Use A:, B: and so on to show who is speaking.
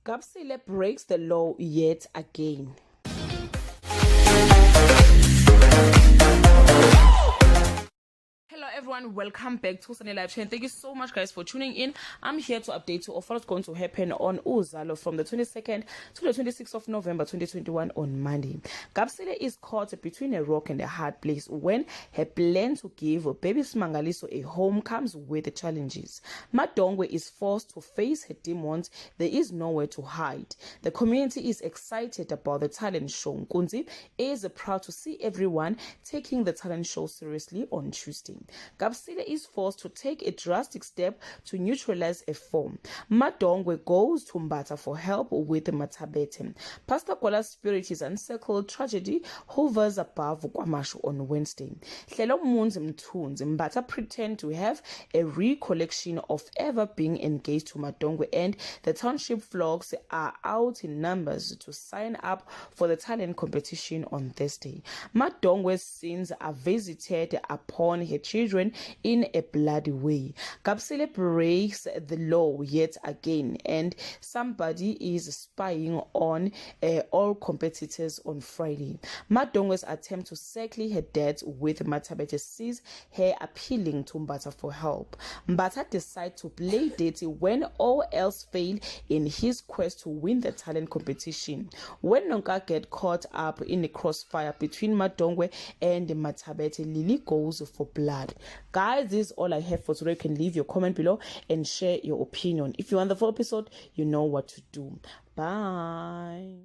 A: Kapsile breaks the law yet again. Hello everyone, welcome back to Sunny Live Channel. Thank you so much guys for tuning in. I'm here to update you of what's going to happen on Uzalo from the 22nd to the 26th of November 2021 on Monday. Kapsile is caught between a rock and a hard place when her plan to give baby Smangaliso a home comes with challenges. Madongwe is forced to face her demons. There is nowhere to hide. The community is excited about the talent show. Nkunzi is proud to see everyone taking the talent show seriously on Tuesday. Kapsile is forced to take a drastic step to neutralize a form. Madongwe goes to Mbatha for help with Matabete. Pastor Kola's spirit is encircled. Tragedy hovers above Kwamashu on Wednesday. Hlelo Munzi Mthunzi Mbatha pretend to have a recollection of ever being engaged to Madongwe, and the township flocks are out in numbers to sign up for the talent competition on Thursday. Madongwe's sins are visited upon her children in a bloody way. Kapsile breaks the law yet again, and somebody is spying on all competitors on Friday. Madongwe's attempt to circle her debt with Matabete sees her appealing to Mbatha for help. Mbatha decides to play dirty when all else failed in his quest to win the talent competition. When Nonka gets caught up in a crossfire between Madongwe and Matabete, Lily goes for blood. Guys, this is all I have for today. You can leave your comment below and share your opinion. If you want the full episode, you know what to do. Bye.